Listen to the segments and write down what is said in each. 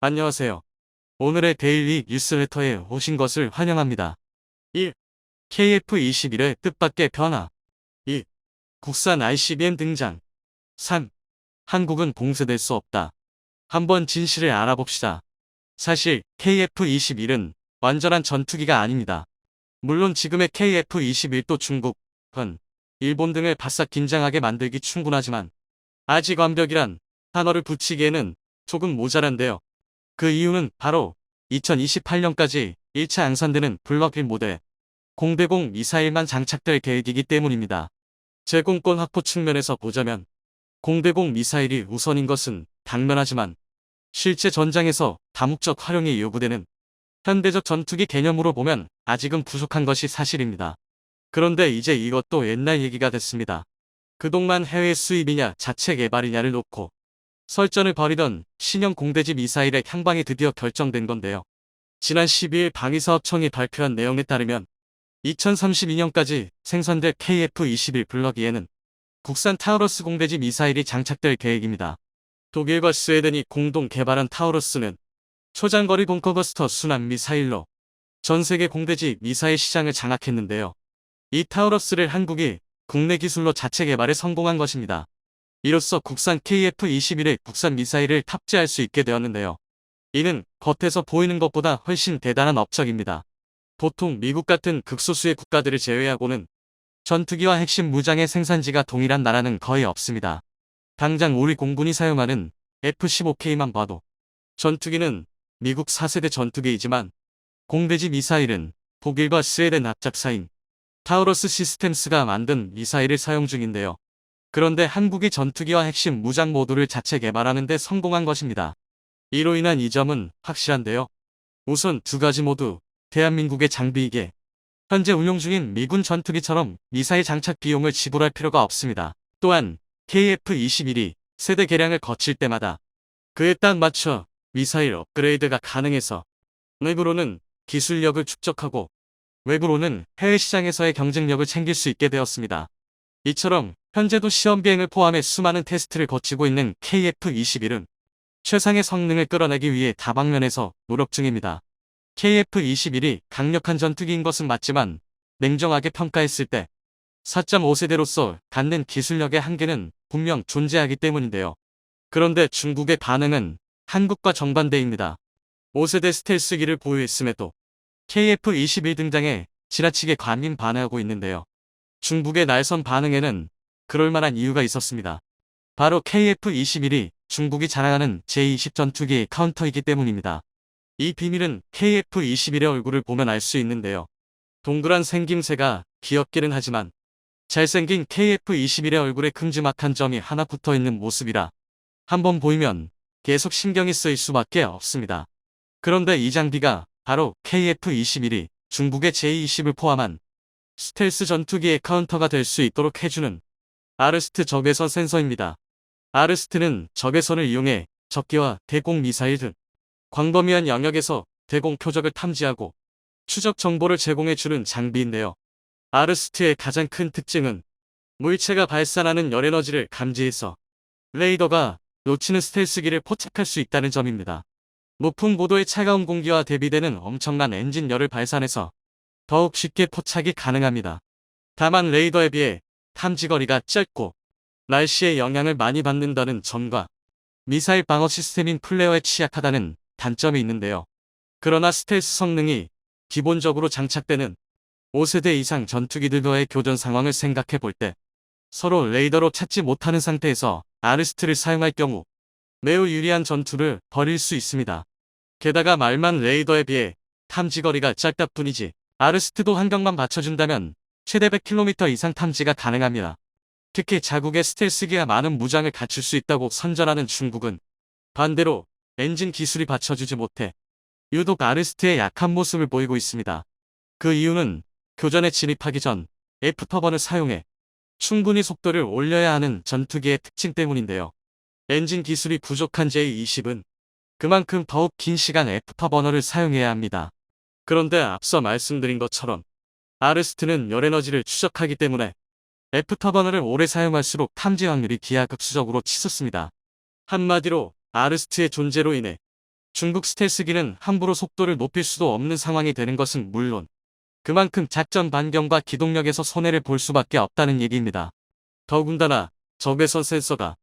안녕하세요. 오늘의 데일리 뉴스레터에 오신 것을 환영합니다. 1. KF-21의 뜻밖의 변화. 2. 국산 ICBM 등장. 3. 한국은 봉쇄될 수 없다. 한번 진실을 알아봅시다. 사실 KF-21은 완전한 전투기가 아닙니다. 물론 지금의 KF-21도 중국, 은 일본 등을 바싹 긴장하게 만들기 충분하지만 아직 완벽이란 단어를 붙이기에는 조금 모자란데요. 그 이유는 바로 2028년까지 1차 양산되는 블록 1 모델 공대공 미사일만 장착될 계획이기 때문입니다. 제공권 확보 측면에서 보자면 공대공 미사일이 우선인 것은 당면하지만 실제 전장에서 다목적 활용이 요구되는 현대적 전투기 개념으로 보면 아직은 부족한 것이 사실입니다. 그런데 이제 이것도 옛날 얘기가 됐습니다. 그동안 해외 수입이냐 자체 개발이냐를 놓고 설전을 벌이던 신형 공대지 미사일의 향방이 드디어 결정된 건데요. 지난 12일 방위사업청이 발표한 내용에 따르면 2032년까지 생산될 KF-21 블럭 2에는 국산 타우러스 공대지 미사일이 장착될 계획입니다. 독일과 스웨덴이 공동 개발한 타우러스는 초장거리 벙커버스터 순환 미사일로 전 세계 공대지 미사일 시장을 장악했는데요. 이 타우러스를 한국이 국내 기술로 자체 개발에 성공한 것입니다. 이로써 국산 KF-21의 국산 미사일을 탑재할 수 있게 되었는데요. 이는 겉에서 보이는 것보다 훨씬 대단한 업적입니다. 보통 미국 같은 극소수의 국가들을 제외하고는 전투기와 핵심 무장의 생산지가 동일한 나라는 거의 없습니다. 당장 우리 공군이 사용하는 F-15K만 봐도 전투기는 미국 4세대 전투기이지만 공대지 미사일은 독일과 스웨덴 합작사인 타우러스 시스템스가 만든 미사일을 사용 중인데요. 그런데 한국이 전투기와 핵심 무장 모두를 자체 개발하는 데 성공한 것입니다. 이로 인한 이점은 확실한데요. 우선 두 가지 모두 대한민국의 장비이기에 현재 운용 중인 미군 전투기처럼 미사일 장착 비용을 지불할 필요가 없습니다. 또한 KF-21이 세대 개량을 거칠 때마다 그에 딱 맞춰 미사일 업그레이드가 가능해서 내부로는 기술력을 축적하고 외부로는 해외 시장에서의 경쟁력을 챙길 수 있게 되었습니다. 이처럼 현재도 시험 비행을 포함해 수많은 테스트를 거치고 있는 KF-21은 최상의 성능을 끌어내기 위해 다방면에서 노력 중입니다. KF-21이 강력한 전투기인 것은 맞지만 냉정하게 평가했을 때 4.5세대로서 갖는 기술력의 한계는 분명 존재하기 때문인데요. 그런데 중국의 반응은 한국과 정반대입니다. 5세대 스텔스기를 보유했음에도 KF-21 등장에 지나치게 관민 반응하고 있는데요. 중국의 날선 반응에는 그럴만한 이유가 있었습니다. 바로 KF-21이 중국이 자랑하는 제20 전투기의 카운터이기 때문입니다. 이 비밀은 KF-21의 얼굴을 보면 알 수 있는데요. 동그란 생김새가 귀엽기는 하지만 잘생긴 KF-21의 얼굴에 큼지막한 점이 하나 붙어있는 모습이라 한번 보이면 계속 신경이 쓰일 수밖에 없습니다. 그런데 이 장비가 바로 KF-21이 중국의 제20을 포함한 스텔스 전투기의 카운터가 될 수 있도록 해주는 아르스트 적외선 센서입니다. 아르스트는 적외선을 이용해 적기와 대공 미사일 등 광범위한 영역에서 대공 표적을 탐지하고 추적 정보를 제공해주는 장비인데요. 아르스트의 가장 큰 특징은 물체가 발산하는 열에너지를 감지해서 레이더가 놓치는 스텔스기를 포착할 수 있다는 점입니다. 높은 고도의 차가운 공기와 대비되는 엄청난 엔진열을 발산해서 더욱 쉽게 포착이 가능합니다. 다만 레이더에 비해 탐지거리가 짧고 날씨의 영향을 많이 받는다는 점과 미사일 방어 시스템인 플레어에 취약하다는 단점이 있는데요. 그러나 스텔스 성능이 기본적으로 장착되는 5세대 이상 전투기들과의 교전 상황을 생각해 볼 때 서로 레이더로 찾지 못하는 상태에서 아르스트를 사용할 경우 매우 유리한 전투를 벌일 수 있습니다. 게다가 말만 레이더에 비해 탐지거리가 짧다 뿐이지 아르스트도 환경만 받쳐준다면 최대 100km 이상 탐지가 가능합니다. 특히 자국의 스텔스기가 많은 무장을 갖출 수 있다고 선전하는 중국은 반대로 엔진 기술이 받쳐주지 못해 유독 아르스트의 약한 모습을 보이고 있습니다. 그 이유는 교전에 진입하기 전 F터번을 사용해 충분히 속도를 올려야 하는 전투기의 특징 때문인데요. 엔진 기술이 부족한 J-20은 그만큼 더욱 긴 시간 F터버너를 사용해야 합니다. 그런데 앞서 말씀드린 것처럼 아르스트는 열에너지를 추적하기 때문에 F터버너를 오래 사용할수록 탐지 확률이 기하급수적으로 치솟습니다. 한마디로 아르스트의 존재로 인해 중국 스텔스기는 함부로 속도를 높일 수도 없는 상황이 되는 것은 물론 그만큼 작전 반경과 기동력에서 손해를 볼 수밖에 없다는 얘기입니다. 더군다나 적외선 센서가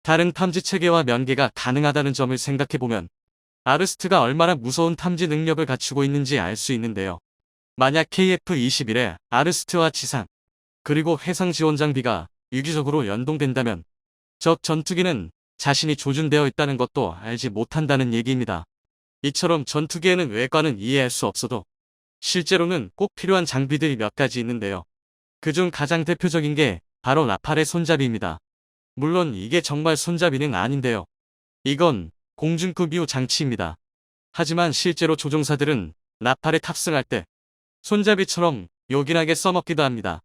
다른 탐지 체계와 연계가 가능하다는 점을 생각해보면 아르스트가 얼마나 무서운 탐지 능력을 갖추고 있는지 알 수 있는데요. 만약 KF-21에 아르스트와 지상 그리고 해상 지원 장비가 유기적으로 연동된다면 적 전투기는 자신이 조준되어 있다는 것도 알지 못한다는 얘기입니다. 이처럼 전투기에는 외관은 이해할 수 없어도 실제로는 꼭 필요한 장비들이 몇 가지 있는데요. 그중 가장 대표적인 게 바로 라팔의 손잡이입니다. 물론 이게 정말 손잡이는 아닌데요. 이건 공중급유 장치입니다. 하지만 실제로 조종사들은 라팔에 탑승할 때 손잡이처럼 요긴하게 써먹기도 합니다.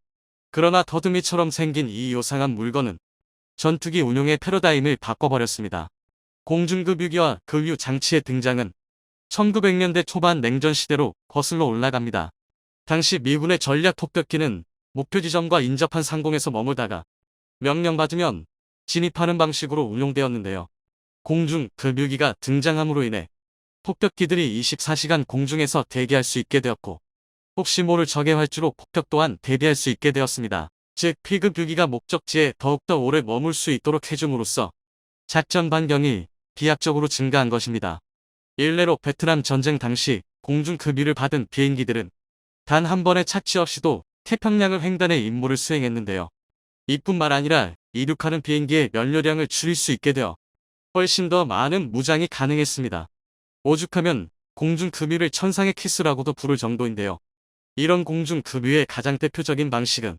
그러나 더듬이처럼 생긴 이 요상한 물건은 전투기 운용의 패러다임을 바꿔버렸습니다. 공중급유기와 급유 장치의 등장은 1900년대 초반 냉전 시대로 거슬러 올라갑니다. 당시 미군의 전략 폭격기는 목표 지점과 인접한 상공에서 머물다가 명령받으면 진입하는 방식으로 운용되었는데요. 공중 급유기가 등장함으로 인해 폭격기들이 24시간 공중에서 대기할 수 있게 되었고 혹시 모를 적의 활주로 폭격 또한 대비할 수 있게 되었습니다. 즉 피급유기가 목적지에 더욱더 오래 머물 수 있도록 해줌으로써 작전 반경이 비약적으로 증가한 것입니다. 일례로 베트남 전쟁 당시 공중급유를 받은 비행기들은 단 한 번의 착지 없이도 태평양을 횡단해 임무를 수행했는데요. 이뿐만 아니라 이륙하는 비행기의 연료량을 줄일 수 있게 되어 훨씬 더 많은 무장이 가능했습니다. 오죽하면 공중급유를 천상의 키스라고도 부를 정도인데요. 이런 공중급유의 가장 대표적인 방식은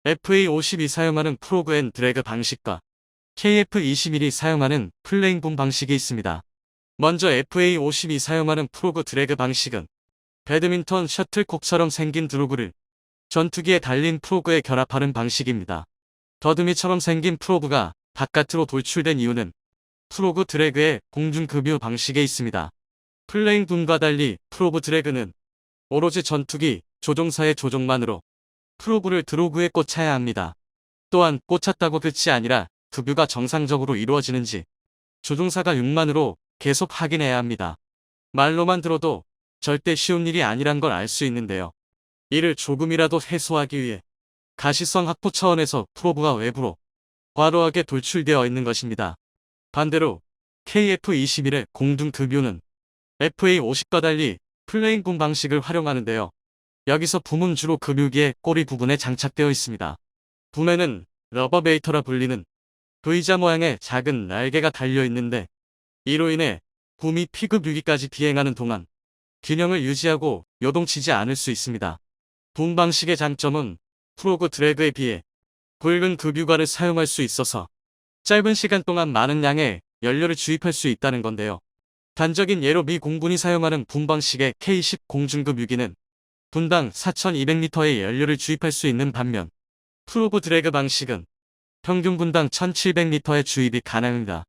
FA-52 사용하는 프로그 앤 드래그 방식과 KF-21이 사용하는 플레잉 붐 방식이 있습니다. 먼저 FA-52 사용하는 프로그 드래그 방식은 배드민턴 셔틀콕처럼 생긴 드로그를 전투기에 달린 프로그에 결합하는 방식입니다. 더듬이처럼 생긴 프로그가 바깥으로 돌출된 이유는 프로그 드래그의 공중급유 방식에 있습니다. 플레잉 붐과 달리 프로그 드래그는 오로지 전투기 조종사의 조종만으로 프로그를 드로그에 꽂아야 합니다. 또한 꽂았다고 끝이 아니라 급유가 정상적으로 이루어지는지 조종사가 육만으로 계속 확인해야 합니다. 말로만 들어도 절대 쉬운 일이 아니란 걸 알 수 있는데요. 이를 조금이라도 해소하기 위해 가시성 확보 차원에서 프로브가 외부로 과도하게 돌출되어 있는 것입니다. 반대로 KF-21의 공중급유는 FA-50과 달리 플레잉 붐 방식을 활용하는데요. 여기서 붐은 주로 급유기의 꼬리 부분에 장착되어 있습니다. 붐에는 러버베이터라 불리는 V자 모양의 작은 날개가 달려 있는데 이로 인해 붐이 피급유기까지 비행하는 동안 균형을 유지하고 요동치지 않을 수 있습니다. 붐 방식의 장점은 프로그 드래그에 비해 굵은 급유관을 사용할 수 있어서 짧은 시간 동안 많은 양의 연료를 주입할 수 있다는 건데요. 단적인 예로 미 공군이 사용하는 붐 방식의 K-10 공중급유기는 분당 4,200리터의 연료를 주입할 수 있는 반면 프로그 드래그 방식은 평균 분당 1,700리터의 주입이 가능합니다.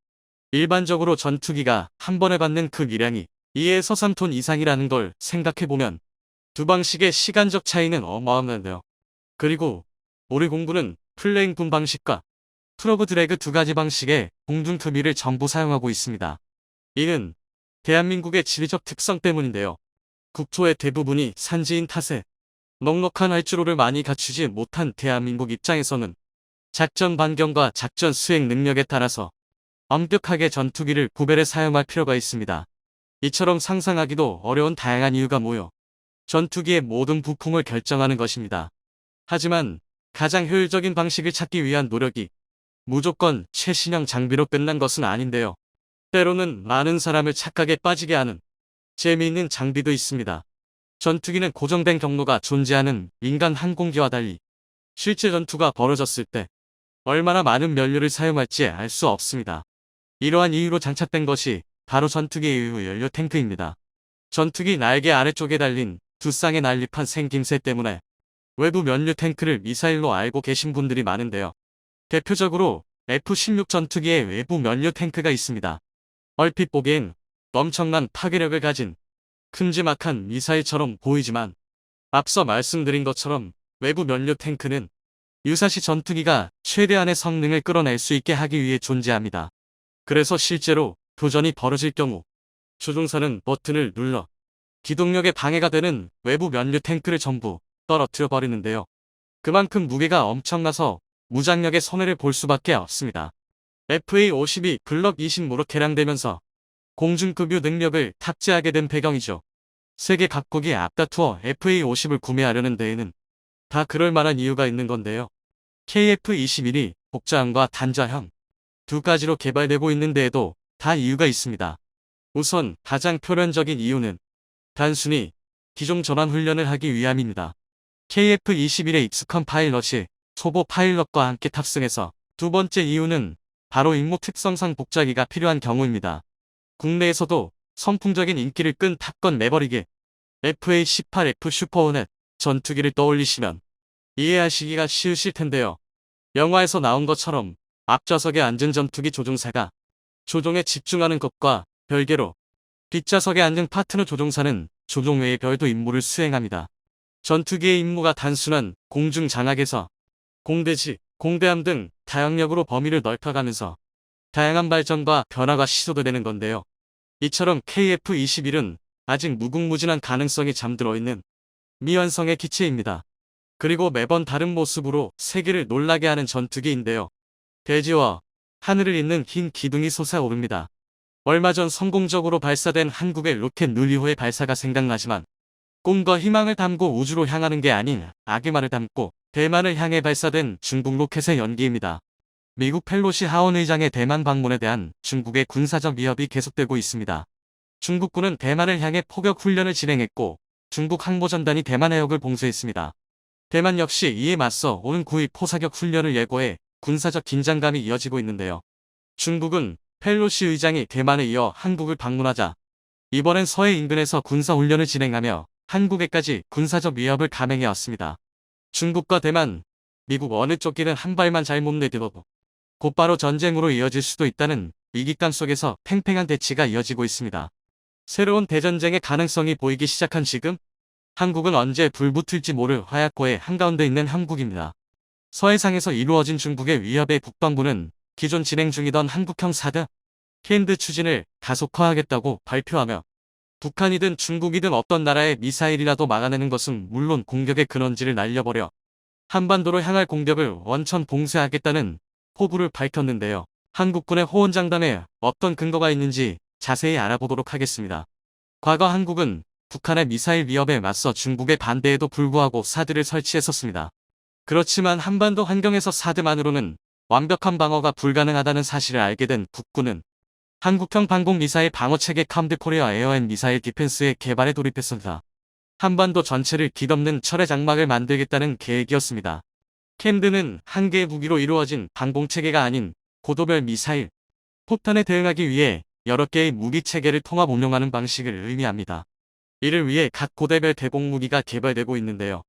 일반적으로 전투기가 한 번에 받는 급유량이 2에서 3톤 이상이라는 걸 생각해보면 두 방식의 시간적 차이는 어마어마한데요. 그리고 우리 공군은 플레잉 붐 방식과 프로그 드래그 두 가지 방식의 공중급유를 전부 사용하고 있습니다. 이는 대한민국의 지리적 특성 때문인데요. 국토의 대부분이 산지인 탓에 넉넉한 활주로를 많이 갖추지 못한 대한민국 입장에서는 작전 반경과 작전 수행 능력에 따라서 엄격하게 전투기를 구별해 사용할 필요가 있습니다. 이처럼 상상하기도 어려운 다양한 이유가 모여 전투기의 모든 부품을 결정하는 것입니다. 하지만 가장 효율적인 방식을 찾기 위한 노력이 무조건 최신형 장비로 끝난 것은 아닌데요. 때로는 많은 사람을 착각에 빠지게 하는 재미있는 장비도 있습니다. 전투기는 고정된 경로가 존재하는 민간 항공기와 달리 실제 전투가 벌어졌을 때 얼마나 많은 연료를 사용할지 알 수 없습니다. 이러한 이유로 장착된 것이 바로 전투기의 연료 탱크입니다. 전투기 날개 아래쪽에 달린 두 쌍의 난립한 생김새 때문에 외부 연료 탱크를 미사일로 알고 계신 분들이 많은데요. 대표적으로 F-16 전투기에 외부 연료 탱크가 있습니다. 얼핏 보기엔 엄청난 파괴력을 가진 큼지막한 미사일처럼 보이지만 앞서 말씀드린 것처럼 외부 연료 탱크는 유사시 전투기가 최대한의 성능을 끌어낼 수 있게 하기 위해 존재합니다. 그래서 실제로 교전이 벌어질 경우 조종사는 버튼을 눌러 기동력에 방해가 되는 외부 면류 탱크를 전부 떨어뜨려 버리는데요. 그만큼 무게가 엄청나서 무장력의 손해를 볼 수밖에 없습니다. FA-52 블럭 20무로 개량되면서 공중급유 능력을 탑재하게 된 배경이죠. 세계 각국이 앞다투어 FA-50을 구매하려는 데에는 다 그럴 만한 이유가 있는 건데요. KF-21이 복자형과 단자형 두 가지로 개발되고 있는 데에도 다 이유가 있습니다. 우선 가장 표면적인 이유는 단순히 기종 전환 훈련을 하기 위함입니다. KF-21의 익숙한 파일럿이 초보 파일럿과 함께 탑승해서 두 번째 이유는 바로 임무 특성상 복자기가 필요한 경우입니다. 국내에서도 선풍적인 인기를 끈 탑건 매버릭의 FA-18F 슈퍼호넷 전투기를 떠올리시면 이해하시기가 쉬우실 텐데요. 영화에서 나온 것처럼 앞좌석에 앉은 전투기 조종사가 조종에 집중하는 것과 별개로 뒷좌석에 앉은 파트너 조종사는 조종 외의 별도 임무를 수행합니다. 전투기의 임무가 단순한 공중 장악에서 공대지, 공대함 등 다양력으로 범위를 넓혀가면서 다양한 발전과 변화가 시도도 되는 건데요. 이처럼 KF-21은 아직 무궁무진한 가능성이 잠들어 있는 미완성의 기체입니다. 그리고 매번 다른 모습으로 세계를 놀라게 하는 전투기인데요. 대지와 하늘을 잇는 흰 기둥이 솟아오릅니다. 얼마 전 성공적으로 발사된 한국의 로켓 누리호의 발사가 생각나지만 꿈과 희망을 담고 우주로 향하는 게 아닌 악의만을 담고 대만을 향해 발사된 중국 로켓의 연기입니다. 미국 펠로시 하원 의장의 대만 방문에 대한 중국의 군사적 위협이 계속되고 있습니다. 중국군은 대만을 향해 포격 훈련을 진행했고 중국 항모전단이 대만 해역을 봉쇄했습니다. 대만 역시 이에 맞서 오는 9일 포사격 훈련을 예고해 군사적 긴장감이 이어지고 있는데요. 중국은 펠로시 의장이 대만에 이어 한국을 방문하자 이번엔 서해 인근에서 군사훈련을 진행하며 한국에까지 군사적 위협을 감행해왔습니다. 중국과 대만, 미국 어느 쪽끼는 한 발만 잘못 내딛어도 곧바로 전쟁으로 이어질 수도 있다는 위기감 속에서 팽팽한 대치가 이어지고 있습니다. 새로운 대전쟁의 가능성이 보이기 시작한 지금 한국은 언제 불붙을지 모를 화약고의 한가운데 있는 형국입니다. 서해상에서 이루어진 중국의 위협에 국방부는 기존 진행 중이던 한국형 사드 캔드 추진을 가속화하겠다고 발표하며 북한이든 중국이든 어떤 나라의 미사일이라도 막아내는 것은 물론 공격의 근원지를 날려버려 한반도로 향할 공격을 원천 봉쇄하겠다는 포부를 밝혔는데요. 한국군의 호언장담에 어떤 근거가 있는지 자세히 알아보도록 하겠습니다. 과거 한국은 북한의 미사일 위협에 맞서 중국의 반대에도 불구하고 사드를 설치했었습니다. 그렇지만 한반도 환경에서 사드만으로는 완벽한 방어가 불가능하다는 사실을 알게 된 국군은 한국형 방공미사일 방어체계 캄드 코리아 에어앤 미사일 디펜스의 개발에 돌입했습니다. 한반도 전체를 뒤덮는 철의 장막을 만들겠다는 계획이었습니다. 캄드는 한 개의 무기로 이루어진 방공체계가 아닌 고도별 미사일, 폭탄에 대응하기 위해 여러 개의 무기체계를 통합 운용하는 방식을 의미합니다. 이를 위해 각 고대별 대공무기가 개발되고 있는데요.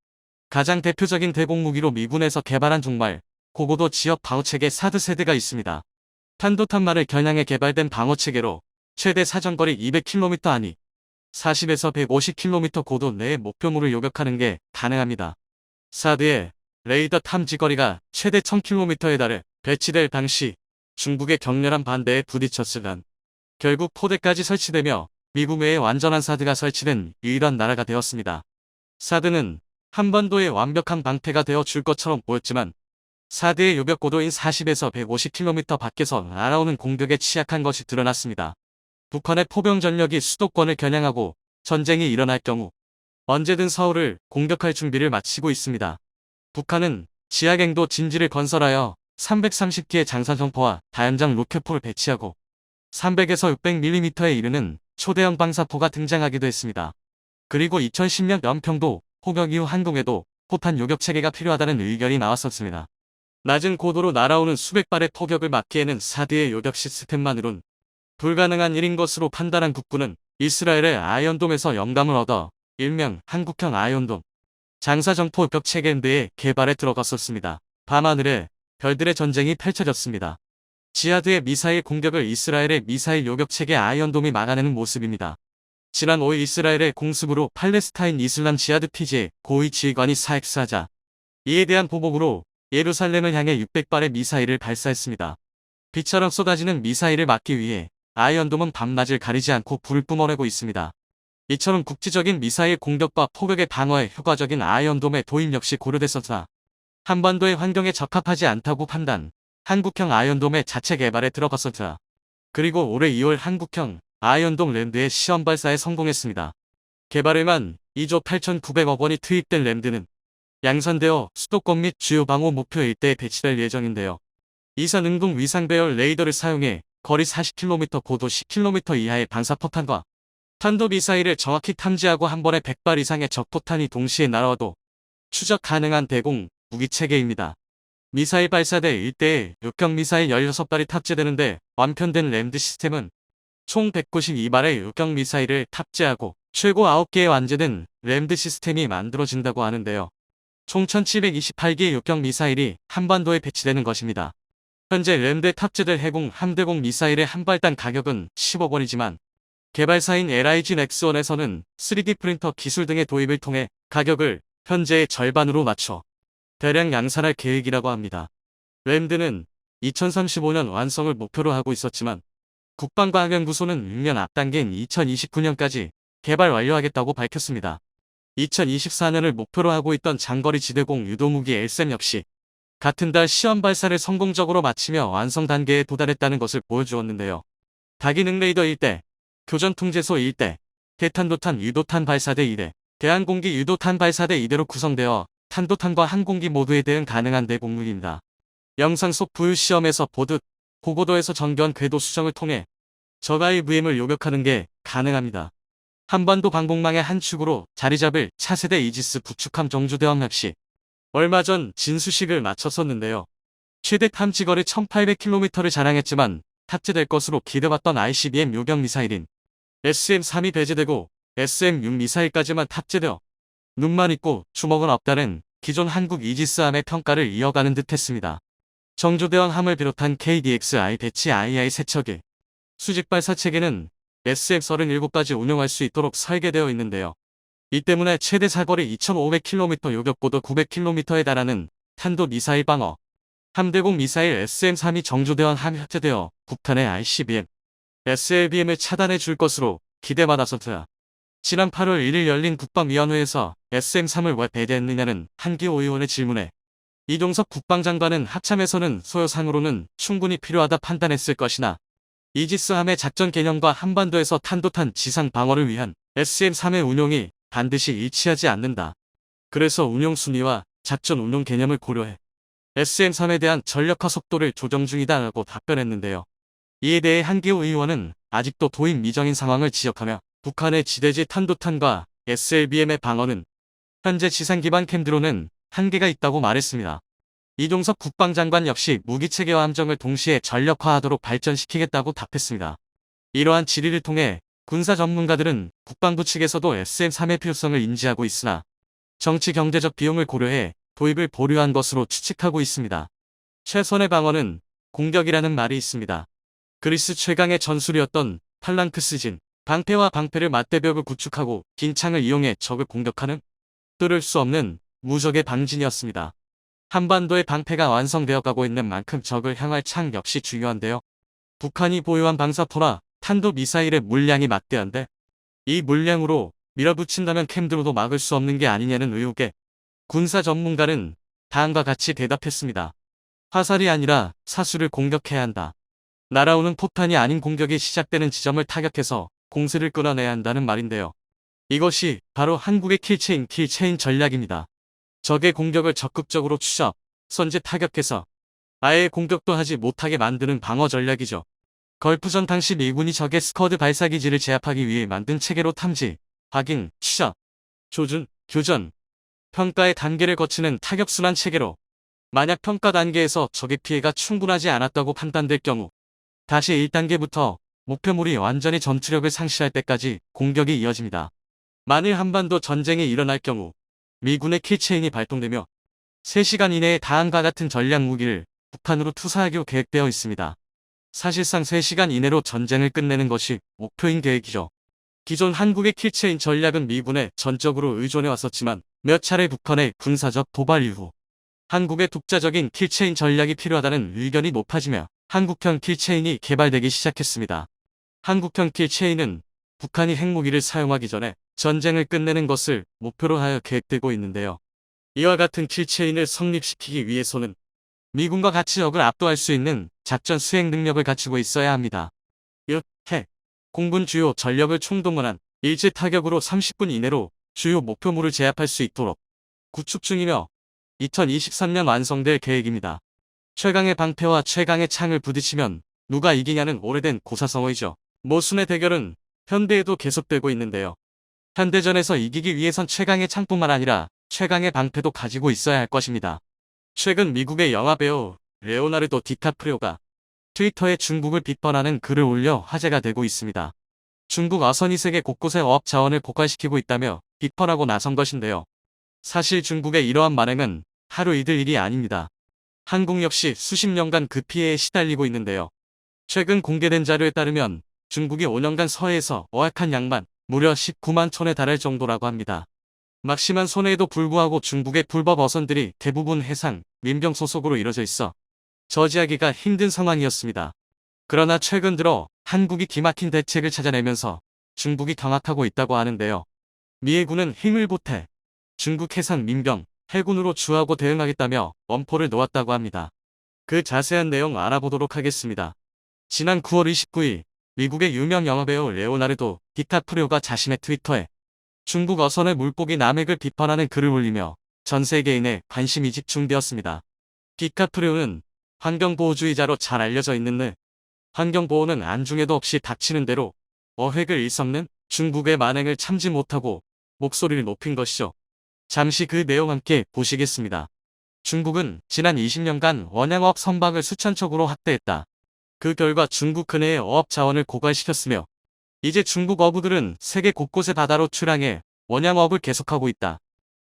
가장 대표적인 대공무기로 미군에서 개발한 종말, 고고도 지역 방어체계 사드 세대가 있습니다. 탄도탄말을 겨냥해 개발된 방어체계로 최대 사정거리 200km 아니 40에서 150km 고도 내의 목표물을 요격하는 게 가능합니다. 사드의 레이더 탐지거리가 최대 1000km에 달해 배치될 당시 중국의 격렬한 반대에 부딪혔으나 결국 포대까지 설치되며 미국 외에 완전한 사드가 설치된 유일한 나라가 되었습니다. 사드는 한반도의 완벽한 방패가 되어 줄 것처럼 보였지만 사드의 요격 고도인 40에서 150km 밖에서 날아오는 공격에 취약한 것이 드러났습니다. 북한의 포병 전력이 수도권을 겨냥하고 전쟁이 일어날 경우 언제든 서울을 공격할 준비를 마치고 있습니다. 북한은 지하갱도 진지를 건설하여 330기의 장사정포와 다연장 로켓포를 배치하고 300에서 600mm에 이르는 초대형 방사포가 등장하기도 했습니다. 그리고 2010년 연평도 포격 이후 한국에도 포탄 요격 체계가 필요하다는 의견이 나왔었습니다. 낮은 고도로 날아오는 수백 발의 포격을 막기에는 사드의 요격 시스템만으론 불가능한 일인 것으로 판단한 국군은 이스라엘의 아이언돔에서 영감을 얻어 일명 한국형 아이언돔 장사정포 격 체계의 개발에 들어갔었습니다. 밤하늘에 별들의 전쟁이 펼쳐졌습니다. 지하드의 미사일 공격을 이스라엘의 미사일 요격 체계 아이언돔이 막아내는 모습입니다. 지난 5일 이스라엘의 공습으로 팔레스타인 이슬람 지하드 피제 고위 지휘관이 사익사하자 이에 대한 보복으로 예루살렘을 향해 600발의 미사일을 발사했습니다. 비처럼 쏟아지는 미사일을 막기 위해 아이언돔은 밤낮을 가리지 않고 불을 뿜어내고 있습니다. 이처럼 국지적인 미사일 공격과 포격의 방어에 효과적인 아이언돔의 도입 역시 고려됐었으나 한반도의 환경에 적합하지 않다고 판단, 한국형 아이언돔의 자체 개발에 들어갔었다. 그리고 올해 2월 한국형 아이언돔 램드의 시험 발사에 성공했습니다. 개발에만 2조 8,900억 원이 투입된 램드는 양산되어 수도권 및 주요 방호 목표 일대에 배치될 예정인데요. 이산 응동 위상 배열 레이더를 사용해 거리 40km, 고도 10km 이하의 방사포탄과 탄도미사일을 정확히 탐지하고 한 번에 100발 이상의 적포탄이 동시에 날아와도 추적 가능한 대공 무기체계입니다. 미사일 발사대 일대에 육경 미사일 16발이 탑재되는데 완편된 램드 시스템은 총 192발의 육경 미사일을 탑재하고 최고 9개의 완제된 램드 시스템이 만들어진다고 하는데요. 총 1728개의 육경 미사일이 한반도에 배치되는 것입니다. 현재 램드에 탑재될 해공 함대공 미사일의 한 발당 가격은 10억 원이지만 개발사인 LIG 넥스원에서는 3D 프린터 기술 등의 도입을 통해 가격을 현재의 절반으로 낮춰 대량 양산할 계획이라고 합니다. 램드는 2035년 완성을 목표로 하고 있었지만 국방과학연구소는 6년 앞당긴 2029년까지 개발 완료하겠다고 밝혔습니다. 2024년을 목표로 하고 있던 장거리 지대공 유도무기 LSAM 역시 같은 달 시험 발사를 성공적으로 마치며 완성 단계에 도달했다는 것을 보여주었는데요. 다기능 레이더 1대, 교전통제소 1대, 대탄도탄 유도탄 발사대 2대, 대한공기 유도탄 발사대 2대로 구성되어 탄도탄과 항공기 모두에 대응 가능한 대공무기입니다. 영상 속 부유 시험에서 보듯 고고도에서 정교한 궤도 수정을 통해 적 IVM을 요격하는 게 가능합니다. 한반도 방공망의 한 축으로 자리잡을 차세대 이지스 구축함 정주대왕 역시 얼마 전 진수식을 마쳤었는데요. 최대 탐지거리 1800km를 자랑했지만 탑재될 것으로 기대받던 ICBM 요격 미사일인 SM-3이 배제되고 SM-6 미사일까지만 탑재되어 눈만 있고 주먹은 없다는 기존 한국 이지스함의 평가를 이어가는 듯 했습니다. 정조대왕 함을 비롯한 KDX-I 배치 II 세척의 수직 발사 체계는 SM-37까지 운용할 수 있도록 설계되어 있는데요. 이 때문에 최대 사거리 2500km 요격고도 900km에 달하는 탄도 미사일 방어 함대공 미사일 SM-3이 정조대왕 함에 탑재되어 북한의 ICBM, SLBM을 차단해 줄 것으로 기대받았었다. 지난 8월 1일 열린 국방위원회에서 SM-3을 왜 배제했느냐는 한기호 의원의 질문에 이종석 국방장관은 합참에서는 소요상으로는 충분히 필요하다 판단했을 것이나 이지스함의 작전 개념과 한반도에서 탄도탄 지상 방어를 위한 SM-3의 운용이 반드시 일치하지 않는다. 그래서 운용 순위와 작전 운용 개념을 고려해 SM-3에 대한 전력화 속도를 조정 중이다라고 답변했는데요. 이에 대해 한기호 의원은 아직도 도입 미정인 상황을 지적하며 북한의 지대지 탄도탄과 SLBM의 방어는 현재 지상 기반 캠드로는 한계가 있다고 말했습니다. 이종석 국방장관 역시 무기체계와 함정을 동시에 전력화하도록 발전시키겠다고 답했습니다. 이러한 질의를 통해 군사 전문가들은 국방부 측에서도 SM-3의 필요성을 인지하고 있으나 정치 경제적 비용을 고려해 도입을 보류한 것으로 추측하고 있습니다. 최선의 방어는 공격이라는 말이 있습니다. 그리스 최강의 전술이었던 팔랑크스진 방패와 방패를 맞대벽을 구축하고 긴 창을 이용해 적을 공격하는 뚫을 수 없는 무적의 방진이었습니다. 한반도의 방패가 완성되어 가고 있는 만큼 적을 향할 창 역시 중요한데요. 북한이 보유한 방사포나 탄도 미사일의 물량이 막대한데 이 물량으로 밀어붙인다면 캠드로도 막을 수 없는 게 아니냐는 의혹에 군사 전문가는 다음과 같이 대답했습니다. 화살이 아니라 사수를 공격해야 한다. 날아오는 포탄이 아닌 공격이 시작되는 지점을 타격해서 공세를 끌어내야 한다는 말인데요. 이것이 바로 한국의 킬체인 전략입니다. 적의 공격을 적극적으로 추적, 선제 타격해서 아예 공격도 하지 못하게 만드는 방어 전략이죠. 걸프전 당시 미군이 적의 스쿼드 발사기지를 제압하기 위해 만든 체계로 탐지, 확인, 추적, 조준, 교전, 평가의 단계를 거치는 타격순환 체계로 만약 평가 단계에서 적의 피해가 충분하지 않았다고 판단될 경우 다시 1단계부터 목표물이 완전히 전투력을 상실할 때까지 공격이 이어집니다. 만일 한반도 전쟁이 일어날 경우 미군의 킬체인이 발동되며 3시간 이내에 다음과 같은 전략 무기를 북한으로 투사하기로 계획되어 있습니다. 사실상 3시간 이내로 전쟁을 끝내는 것이 목표인 계획이죠. 기존 한국의 킬체인 전략은 미군에 전적으로 의존해 왔었지만 몇 차례 북한의 군사적 도발 이후 한국의 독자적인 킬체인 전략이 필요하다는 의견이 높아지며 한국형 킬체인이 개발되기 시작했습니다. 한국형 킬체인은 북한이 핵무기를 사용하기 전에 전쟁을 끝내는 것을 목표로 하여 계획되고 있는데요. 이와 같은 킬체인을 성립시키기 위해서는 미군과 같이 적을 압도할 수 있는 작전 수행 능력을 갖추고 있어야 합니다. 6. 핵. 공군 주요 전력을 총동원한 일제 타격으로 30분 이내로 주요 목표물을 제압할 수 있도록 구축 중이며 2023년 완성될 계획입니다. 최강의 방패와 최강의 창을 부딪히면 누가 이기냐는 오래된 고사성어이죠. 모순의 대결은 현대에도 계속되고 있는데요. 현대전에서 이기기 위해선 최강의 창뿐만 아니라 최강의 방패도 가지고 있어야 할 것입니다. 최근 미국의 영화배우 레오나르도 디카프리오가 트위터에 중국을 비판하는 글을 올려 화제가 되고 있습니다. 중국 어선이 세계 곳곳의 어업 자원을 고갈시키고 있다며 비판하고 나선 것인데요. 사실 중국의 이러한 만행은 하루 이틀 일이 아닙니다. 한국 역시 수십 년간 그 피해에 시달리고 있는데요. 최근 공개된 자료에 따르면 중국이 5년간 서해에서 어획한 양만 무려 19만 톤에 달할 정도라고 합니다. 막심한 손해에도 불구하고 중국의 불법 어선들이 대부분 해상, 민병 소속으로 이뤄져 있어 저지하기가 힘든 상황이었습니다. 그러나 최근 들어 한국이 기막힌 대책을 찾아내면서 중국이 경악하고 있다고 하는데요. 미 해군은 힘을 보태 중국 해상 민병, 해군으로 주하고 대응하겠다며 엄포를 놓았다고 합니다. 그 자세한 내용 알아보도록 하겠습니다. 지난 9월 29일 미국의 유명 영화배우 레오나르도 디카프리오가 자신의 트위터에 중국 어선의 물고기 남획을 비판하는 글을 올리며 전 세계인의 관심이 집중되었습니다. 디카프리오는 환경보호주의자로 잘 알려져 있는 느 환경보호는 안중에도 없이 닥치는 대로 어획을 일삼는 중국의 만행을 참지 못하고 목소리를 높인 것이죠. 잠시 그 내용 함께 보시겠습니다. 중국은 지난 20년간 원양어업 선박을 수천 척으로 확대했다. 그 결과 중국 근해의 어업 자원을 고갈시켰으며 이제 중국 어부들은 세계 곳곳의 바다로 출항해 원양어업을 계속하고 있다.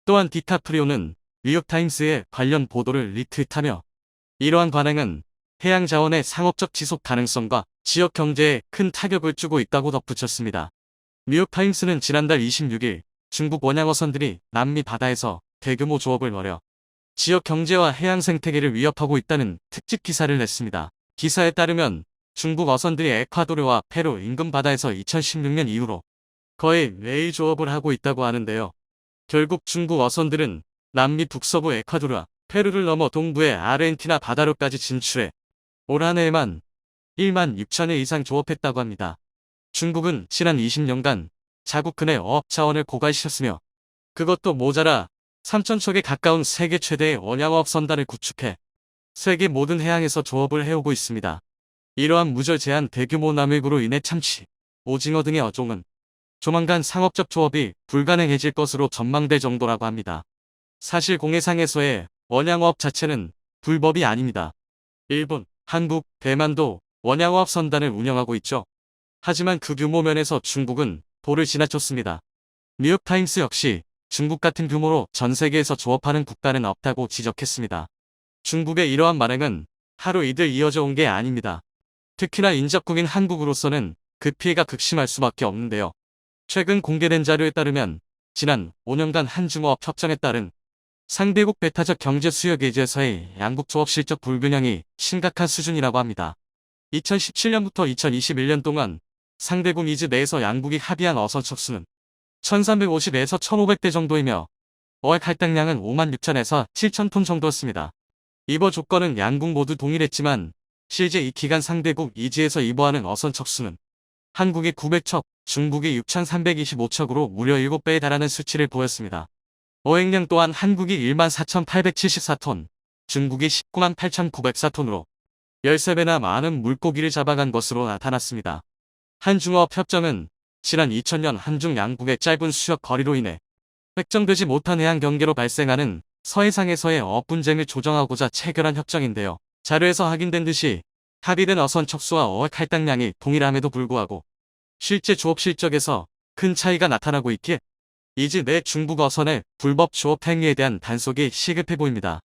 또한 디카프리오는 뉴욕타임스의 관련 보도를 리트윗하며 이러한 관행은 해양 자원의 상업적 지속 가능성과 지역 경제에 큰 타격을 주고 있다고 덧붙였습니다. 뉴욕타임스는 지난달 26일 중국 원양어선들이 남미 바다에서 대규모 조업을 벌여 지역 경제와 해양 생태계를 위협하고 있다는 특집 기사를 냈습니다. 기사에 따르면 중국 어선들이 에콰도르와 페루 인근 바다에서 2016년 이후로 거의 매일 조업을 하고 있다고 하는데요. 결국 중국 어선들은 남미 북서부 에콰도르와 페루를 넘어 동부의 아르헨티나 바다로까지 진출해 올 한 해에만 1만 6천회 이상 조업했다고 합니다. 중국은 지난 20년간 자국 근해 어업 자원을 고갈시켰으며 그것도 모자라 3,000척에 가까운 세계 최대의 원양어업 선단을 구축해 세계 모든 해양에서 조업을 해오고 있습니다. 이러한 무절제한 대규모 남획으로 인해 참치, 오징어 등의 어종은 조만간 상업적 조업이 불가능해질 것으로 전망될 정도라고 합니다. 사실 공해상에서의 원양어업 자체는 불법이 아닙니다. 일본, 한국, 대만도 원양어업 선단을 운영하고 있죠. 하지만 그 규모 면에서 중국은 도를 지나쳤습니다. 뉴욕타임스 역시 중국 같은 규모로 전 세계에서 조업하는 국가는 없다고 지적했습니다. 중국의 이러한 만행은 하루 이틀 이어져 온 게 아닙니다. 특히나 인접국인 한국으로서는 그 피해가 극심할 수밖에 없는데요. 최근 공개된 자료에 따르면 지난 5년간 한중어업 협정에 따른 상대국 배타적 경제 수역 예제에서의 양국 조업 실적 불균형이 심각한 수준이라고 합니다. 2017년부터 2021년 동안 상대국 이즈 내에서 양국이 합의한 어선 척수는 1350에서 1500대 정도이며 어획 할당량은 5만 6천에서 7천 톤 정도였습니다. 입어 조건은 양국 모두 동일했지만 실제 이 기간 상대국 이즈에서 입어하는 어선 척수는 한국이 900척, 중국이 6,325척으로 무려 7배에 달하는 수치를 보였습니다. 어획량 또한 한국이 1만 4,874톤, 중국이 19만 8,904톤으로 13배나 많은 물고기를 잡아간 것으로 나타났습니다. 한중어업 협정은 지난 2000년 한중 양국의 짧은 수역 거리로 인해 획정되지 못한 해양 경계로 발생하는 서해상에서의 어업 분쟁을 조정하고자 체결한 협정인데요. 자료에서 확인된 듯이 합의된 어선 척수와 어획 할당량이 동일함에도 불구하고 실제 조업 실적에서 큰 차이가 나타나고 있기에 이즈 내 중국 어선의 불법 조업 행위에 대한 단속이 시급해 보입니다.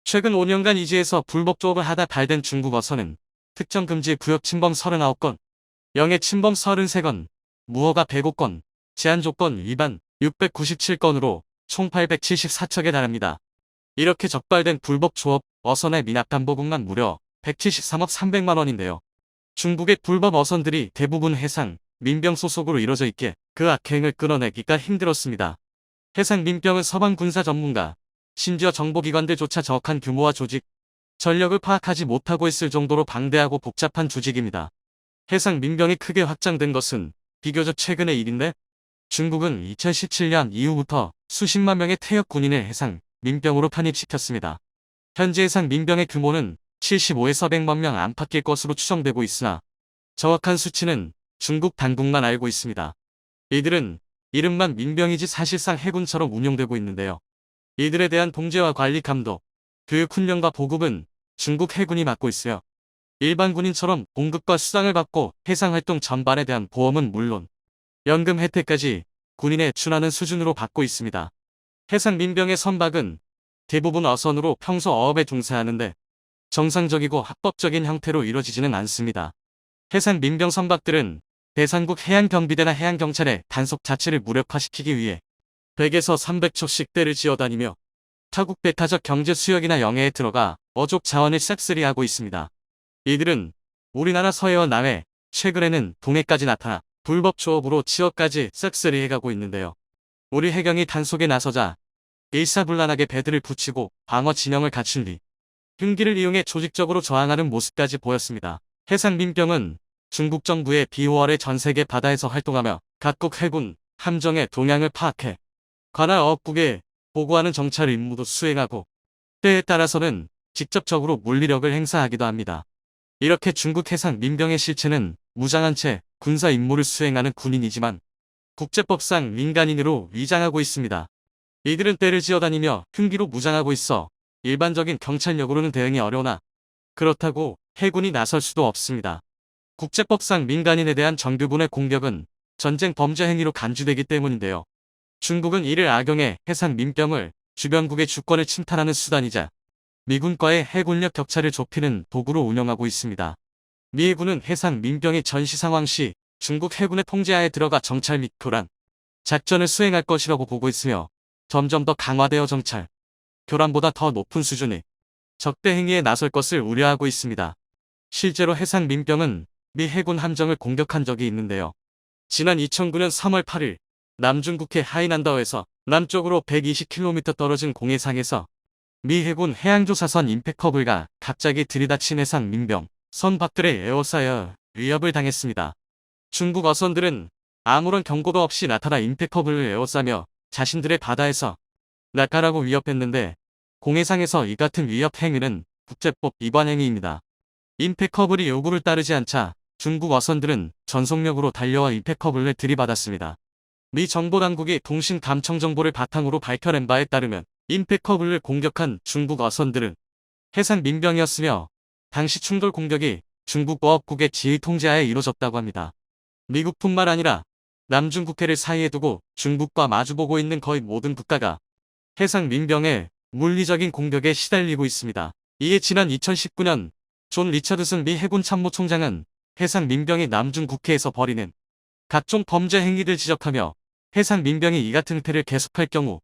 최근 5년간 이즈에서 불법 조업을 하다 발된 중국 어선은 특정 금지 구역 침범 39건, 영해 침범 33건, 무허가 105건, 제한 조건 위반 697건으로 총 874척에 달합니다. 이렇게 적발된 불법 조업 어선의 미납담보금만 무려 173억 300만 원인데요. 중국의 불법 어선들이 대부분 해상, 민병 소속으로 이뤄져 있기에 그 악행을 끊어내기가 힘들었습니다. 해상 민병은 서방 군사 전문가, 심지어 정보기관들조차 정확한 규모와 조직, 전력을 파악하지 못하고 있을 정도로 방대하고 복잡한 조직입니다. 해상 민병이 크게 확장된 것은 비교적 최근의 일인데, 중국은 2017년 이후부터 수십만 명의 퇴역 군인을 해상 민병으로 편입시켰습니다. 현재 해상 민병의 규모는 75에서 100만 명 안팎일 것으로 추정되고 있으나 정확한 수치는 중국 당국만 알고 있습니다. 이들은 이름만 민병이지 사실상 해군처럼 운용되고 있는데요. 이들에 대한 통제와 관리 감독, 교육 훈련과 보급은 중국 해군이 맡고 있어요. 일반 군인처럼 봉급과 수당을 받고 해상활동 전반에 대한 보험은 물론 연금 혜택까지 군인에 준하는 수준으로 받고 있습니다. 해상 민병의 선박은 대부분 어선으로 평소 어업에 종사하는데 정상적이고 합법적인 형태로 이루어지지는 않습니다. 해상 민병 선박들은 대상국 해양경비대나 해양경찰의 단속 자체를 무력화시키기 위해 100에서 300척씩 떼를 지어다니며 타국 배타적 경제 수역이나 영해에 들어가 어족 자원을 싹쓸이하고 있습니다. 이들은 우리나라 서해와 남해, 최근에는 동해까지 나타나 불법 조업으로 지역까지 싹쓸이해가고 있는데요. 우리 해경이 단속에 나서자 일사불란하게 배들을 붙이고 방어 진영을 갖춘 뒤 흉기를 이용해 조직적으로 저항하는 모습까지 보였습니다. 해상 민병은 중국 정부의 비호월의 전 세계 바다에서 활동하며 각국 해군, 함정의 동향을 파악해 관할 어업국에 보고하는 정찰 임무도 수행하고 때에 따라서는 직접적으로 물리력을 행사하기도 합니다. 이렇게 중국 해상 민병의 실체는 무장한 채 군사 임무를 수행하는 군인이지만 국제법상 민간인으로 위장하고 있습니다. 이들은 떼를 지어다니며 흉기로 무장하고 있어 일반적인 경찰력으로는 대응이 어려우나 그렇다고 해군이 나설 수도 없습니다. 국제법상 민간인에 대한 정규군의 공격은 전쟁 범죄 행위로 간주되기 때문인데요. 중국은 이를 악용해 해상 민병을 주변국의 주권을 침탈하는 수단이자 미군과의 해군력 격차를 좁히는 도구로 운영하고 있습니다. 미 해군은 해상 민병이 전시 상황 시 중국 해군의 통제하에 들어가 정찰 및 교란, 작전을 수행할 것이라고 보고 있으며 점점 더 강화되어 정찰, 교란보다 더 높은 수준의 적대 행위에 나설 것을 우려하고 있습니다. 실제로 해상 민병은 미 해군 함정을 공격한 적이 있는데요. 지난 2009년 3월 8일 남중국해 하이난다오에서 남쪽으로 120km 떨어진 공해상에서 미 해군 해양조사선 임팩커블과 갑자기 들이닥친 해상 민병 선박들의 에워싸여 위협을 당했습니다. 중국 어선들은 아무런 경고도 없이 나타나 임팩커블을 에워싸며 자신들의 바다에서 날아가라고 위협했는데 공해상에서 이 같은 위협 행위는 국제법 위반 행위입니다. 임팩커블이 요구를 따르지 않자 중국 어선들은 전속력으로 달려와 임팩커블을 들이받았습니다. 미 정보당국이 통신 감청 정보를 바탕으로 밝혀낸 바에 따르면 임팩커블을 공격한 중국 어선들은 해상 민병이었으며 당시 충돌 공격이 중국 어업국의 지휘 통제하에 이루어졌다고 합니다. 미국뿐만 아니라 남중국해를 사이에 두고 중국과 마주보고 있는 거의 모든 국가가 해상 민병의 물리적인 공격에 시달리고 있습니다. 이에 지난 2019년 존 리처드슨 미 해군 참모총장은 해상 민병이 남중국해에서 벌이는 각종 범죄 행위를 지적하며 해상 민병이 이 같은 행태를 계속할 경우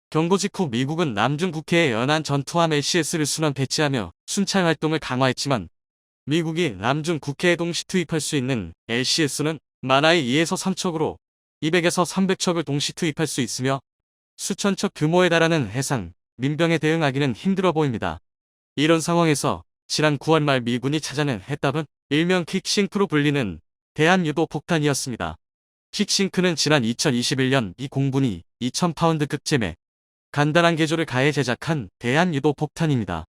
경고 직후 미국은 남중국해에 연안 전투함 LCS를 순환 배치하며 순찰 활동을 강화했지만 미국이 남중국해에 동시 투입할 수 있는 LCS는 많아야 2에서 3척으로 200에서 300척을 동시 투입할 수 있으며 수천 척 규모에 달하는 해상 민병에 대응하기는 힘들어 보입니다. 이런 상황에서 지난 9월 말 미군이 찾아낸 해답은 일명 킥싱크로 불리는 대한유도 폭탄이었습니다. 킥싱크는 지난 2021년 이 공군이 2000파운드급 잼에 간단한 개조를 가해 제작한 대한유도 폭탄입니다.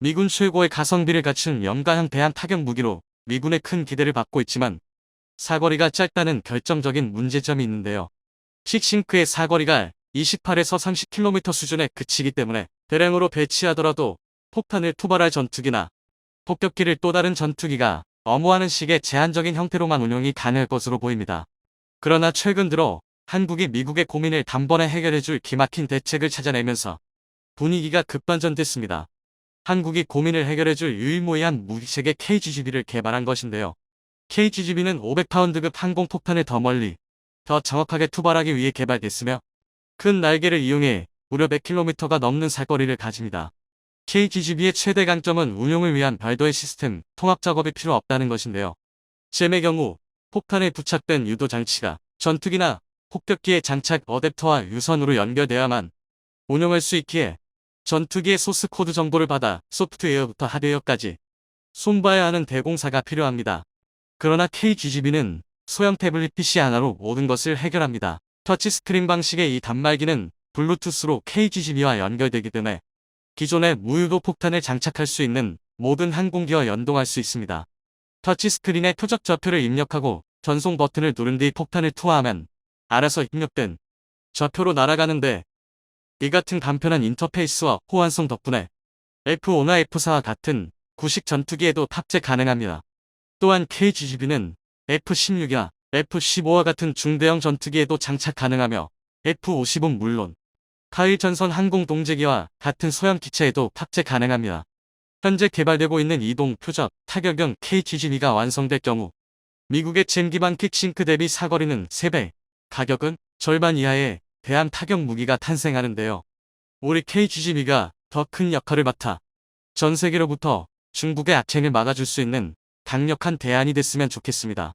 미군 최고의 가성비를 갖춘 연가형 대한 타격 무기로 미군의 큰 기대를 받고 있지만 사거리가 짧다는 결정적인 문제점이 있는데요. 킥싱크의 사거리가 28에서 30km 수준에 그치기 때문에 대량으로 배치하더라도 폭탄을 투발할 전투기나 폭격기를 또 다른 전투기가 엄호하는 식의 제한적인 형태로만 운용이 가능할 것으로 보입니다. 그러나 최근 들어 한국이 미국의 고민을 단번에 해결해줄 기막힌 대책을 찾아내면서 분위기가 급반전됐습니다. 한국이 고민을 해결해줄 유일무이한 무기체계 KGB를 개발한 것인데요. KGB는 500파운드급 항공폭탄을 더 멀리, 더 정확하게 투발하기 위해 개발됐으며 큰 날개를 이용해 무려 100km가 넘는 사거리를 가집니다. KGB의 최대 강점은 운용을 위한 별도의 시스템, 통합 작업이 필요 없다는 것인데요. 잼의 경우 폭탄에 부착된 유도 장치가 전투기나 폭격기의 장착 어댑터와 유선으로 연결되어야만 운용할 수 있기에 전투기의 소스 코드 정보를 받아 소프트웨어부터 하드웨어까지 손봐야 하는 대공사가 필요합니다. 그러나 KGB는 소형 태블릿 PC 하나로 모든 것을 해결합니다. 터치스크린 방식의 이 단말기는 블루투스로 KGB와 연결되기 때문에 기존의 무유도 폭탄을 장착할 수 있는 모든 항공기와 연동할 수 있습니다. 터치스크린에 표적 좌표를 입력하고 전송 버튼을 누른 뒤 폭탄을 투하하면 알아서 입력된 좌표로 날아가는데, 이 같은 간편한 인터페이스와 호환성 덕분에 F5나 F4와 같은 구식 전투기에도 탑재 가능합니다. 또한 KGB는 F-16이나 F-15와 같은 중대형 전투기에도 장착 가능하며 F-50은 물론 카일 전선 항공 동제기와 같은 소형 기체에도 탑재 가능합니다. 현재 개발되고 있는 이동 표적 타격용 KGB가 완성될 경우 미국의 잼 기반 퀵싱크 대비 사거리는 3배, 가격은 절반 이하의 대함 타격 무기가 탄생하는데요. 우리 KGB가 더 큰 역할을 맡아 전 세계로부터 중국의 악행을 막아줄 수 있는 강력한 대안이 됐으면 좋겠습니다.